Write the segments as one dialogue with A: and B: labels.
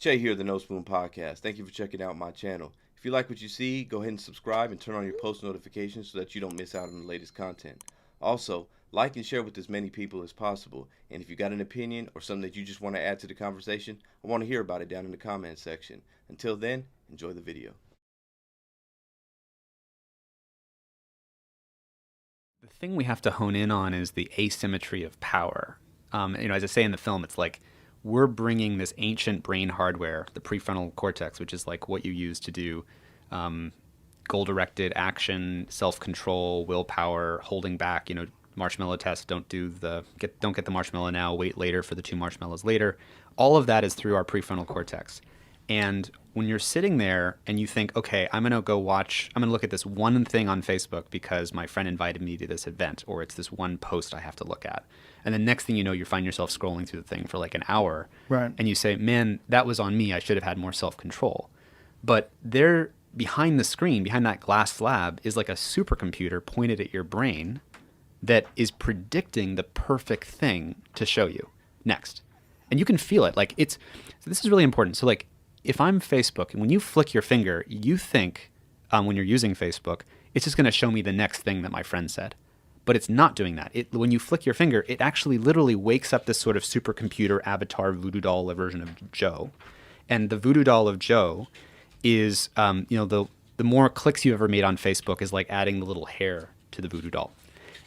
A: Jay here, the No Spoon Podcast. Thank you for checking out my channel. If you like what you see, go ahead and subscribe and turn on your post notifications so that you don't miss out on the latest content. Also, like and share with as many people as possible. And if you got an opinion or something that you just want to add to the conversation, I want to hear about it down in the comments section. Until then, enjoy the video.
B: The thing we have to hone in on is the asymmetry of power. As I say in the film, it's like we're bringing this ancient brain hardware, the prefrontal cortex, which is like what you use to do goal-directed action, self-control, willpower, holding back. Marshmallow test. Don't get the marshmallow now. Wait later for the 2 marshmallows later. All of that is through our prefrontal cortex. And when you're sitting there and you think, okay, I'm going to look at this one thing on Facebook because my friend invited me to this event, or it's this one post I have to look at. And the next thing you know, you find yourself scrolling through the thing for like an hour.
C: Right.
B: And you say, man, that was on me. I should have had more self-control. But there, behind the screen, behind that glass slab, is like a supercomputer pointed at your brain that is predicting the perfect thing to show you next. And you can feel it. So this is really important. So like, if I'm Facebook, and when you flick your finger, you think when you're using Facebook, it's just going to show me the next thing that my friend said. But it's not doing that. When you flick your finger, it actually literally wakes up this sort of supercomputer avatar voodoo doll version of Joe. And the voodoo doll of Joe is, the more clicks you've ever made on Facebook is like adding the little hair to the voodoo doll.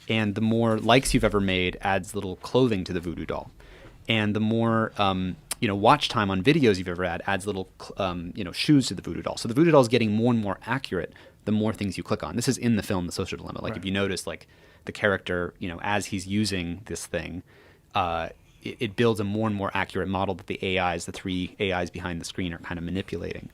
B: And the more likes you've ever made adds little clothing to the voodoo doll. And the more watch time on videos you've ever had adds little shoes to the voodoo doll. So the voodoo doll is getting more and more accurate the more things you click on. This is in the film The Social Dilemma. Like, right. If you notice, like, the character, as he's using this thing, it builds a more and more accurate model that the 3 AIs behind the screen are kind of manipulating.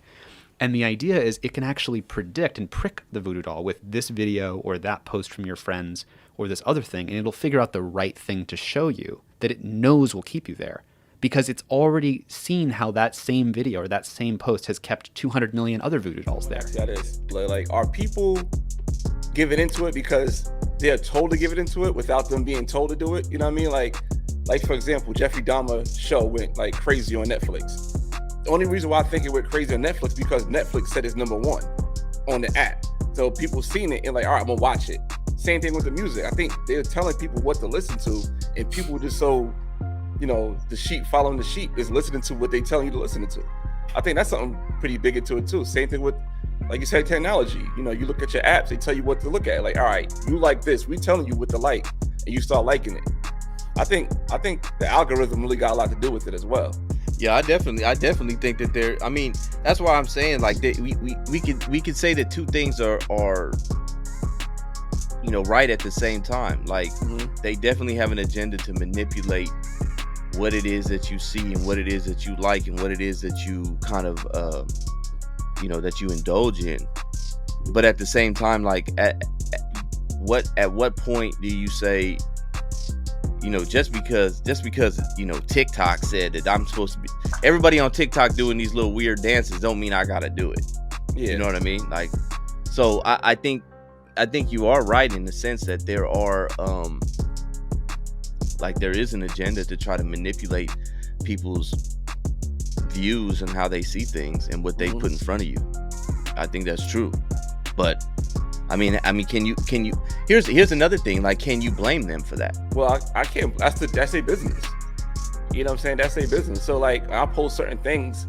B: And the idea is it can actually predict and prick the voodoo doll with this video or that post from your friends or this other thing, and it'll figure out the right thing to show you that it knows will keep you there. Because it's already seen how that same video or that same post has kept 200 million other voodoo dolls there.
D: That is, like, are people giving into it because they're told to give it into it without them being told to do it? You know what I mean? Like for example, Jeffrey Dahmer's show went like crazy on Netflix. The only reason why I think it went crazy on Netflix because Netflix said it's #1 on the app. So people seen it and like, all right, I'm gonna watch it. Same thing with the music. I think they're telling people what to listen to, and people just so, the sheep following the sheep is listening to what they telling you to listen to. I think that's something pretty big into it too. Same thing with, like you said, technology. You look at your apps, they tell you what to look at. Like, all right, you like this, we telling you what to like, and you start liking it. I think the algorithm really got a lot to do with it as well.
A: Yeah, I definitely think that that's why I'm saying like we could say that two things are right at the same time. Like, They definitely have an agenda to manipulate what it is that you see and what it is that you like and what it is that you kind of that you indulge in. But at the same time, like at what point do you say, just because TikTok said that I'm supposed to be, everybody on TikTok doing these little weird dances don't mean I gotta do it. Yeah. You know what I mean? Like, so I think you are right in the sense that there are there is an agenda to try to manipulate people's views and how they see things and what they put in front of you. I think that's true. But I mean, can you? Here's another thing. Like, can you blame them for that?
D: Well, I can't. That's their business. You know what I'm saying? That's their business. So like, I post certain things.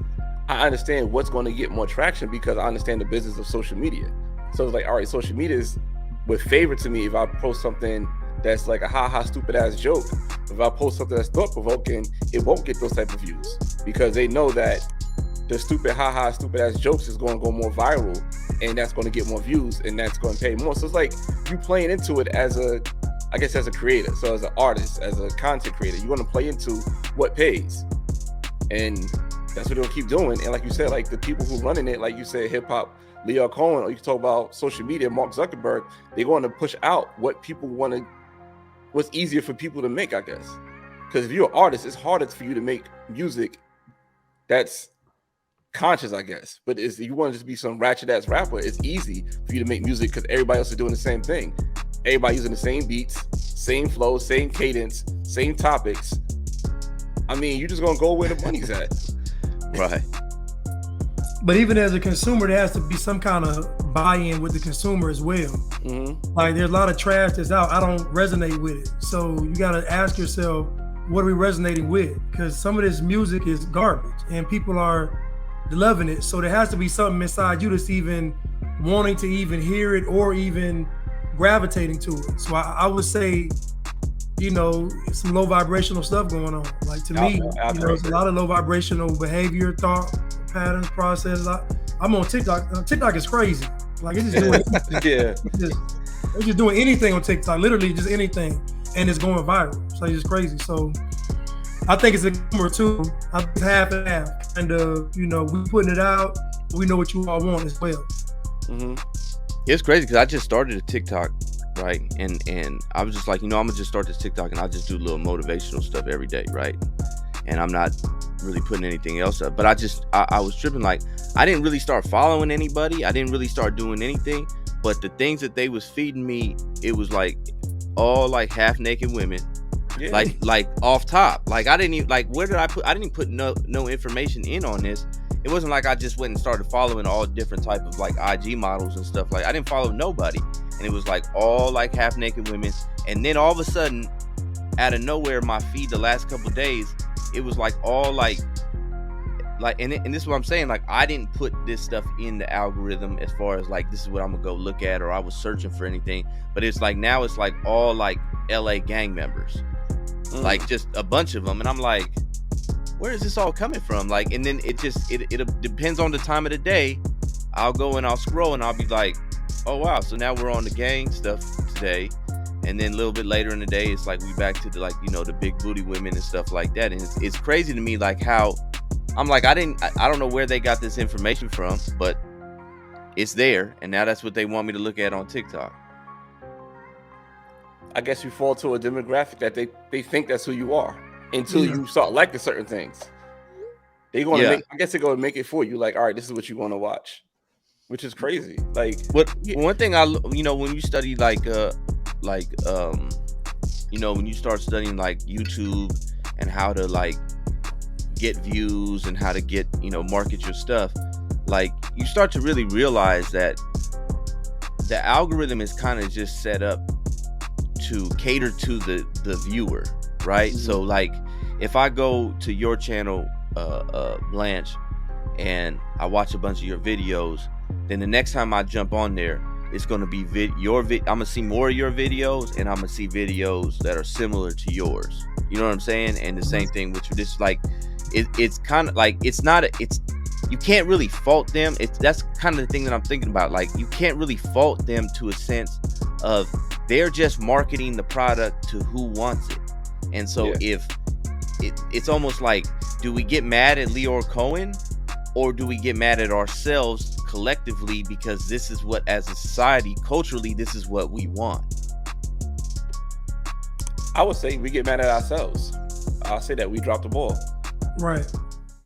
D: I understand what's going to get more traction because I understand the business of social media. So it's like, all right, social media is with favor to me if I post something that's like a ha stupid ass joke. If I post something that's thought provoking, it won't get those type of views because they know that the stupid stupid ass jokes is going to go more viral, and that's going to get more views, and that's going to pay more. So it's like you playing into it as a creator. So as an artist, as a content creator, you want to play into what pays, and that's what they'll keep doing. And like you said, like the people who running it, like you said, hip hop, Leo Cohen, or you talk about social media, Mark Zuckerberg, they're going to push out what people want to, what's easier for people to make, I guess. Because if you're an artist, it's harder for you to make music that's conscious, I guess. But if you want to just be some ratchet ass rapper, it's easy for you to make music because everybody else is doing the same thing. Everybody using the same beats, same flow, same cadence, same topics. I mean, you're just gonna go where the money's at.
A: Right.
C: But even as a consumer, there has to be some kind of buy-in with the consumer as well. Like there's a lot of trash that's out. I don't resonate with it. So you got to ask yourself, what are we resonating with? Because some of this music is garbage and people are loving it. So there has to be something inside you that's even wanting to even hear it or even gravitating to it. So I would say, you know, some low vibrational stuff going on. Like to me, you know, there's a lot of low vibrational behavior, thought patterns, processes. I'm on TikTok. TikTok is crazy. Like it's just doing it's just doing anything on TikTok, literally just anything, and it's going viral. So it's just crazy. So I think it's a number two. I think half and half. And you know, we putting it out. We know what you all want as well.
A: It's crazy because I just started a TikTok, right? And I was just like, you know, I'm gonna just start this TikTok and I'll just do a little motivational stuff every day, right? And I'm not really putting anything else up. But I was tripping, like I didn't really start following anybody. I didn't really start doing anything. But the things that they was feeding me, it was like all like half naked women. Yeah. Like off top. Like I didn't even I didn't even put no information in on this. It wasn't like I just went and started following all different type of like IG models and stuff. Like I didn't follow nobody. And it was like all like half naked women. And then all of a sudden, out of nowhere, my feed the last couple of days, it was like all like and this is what I'm saying, like I didn't put this stuff in the algorithm as far as like this is what I'm gonna go look at, or I was searching for anything, but it's like now it's like all like LA gang members, like just a bunch of them, and I'm like, where is this all coming from? Like, and then it depends on the time of the day. I'll go and I'll scroll and I'll be like, oh wow, so now we're on the gang stuff today. And then a little bit later in the day, it's like we back to the, like, you know, the big booty women and stuff like that. And it's crazy to me, like how I'm like, I don't know where they got this information from, but it's there. And now that's what they want me to look at on TikTok.
D: I guess you fall to a demographic that they think that's who you are until you start liking certain things. They're going to I guess they're going to make it for you. Like, all right, this is what you want to watch, which is crazy. Like,
A: one thing you know, when you study you know, when you start studying like YouTube and how to like get views and how to get, you know, market your stuff, like you start to really realize that the algorithm is kind of just set up to cater to the viewer, right? So like if I go to your channel, Blanche, and I watch a bunch of your videos, then the next time I jump on there, it's going to be I'm going to see more of your videos, and I'm going to see videos that are similar to yours. You know what I'm saying? And the same thing with this, like, it's kind of like, you can't really fault them. That's kind of the thing that I'm thinking about. Like, you can't really fault them to a sense of they're just marketing the product to who wants it. And so if it's almost like, do we get mad at Lyor Cohen, or do we get mad at ourselves collectively because this is what, as a society, culturally, this is what we want?
D: I would say we get mad at ourselves. I'll say that we dropped the ball.
C: Right.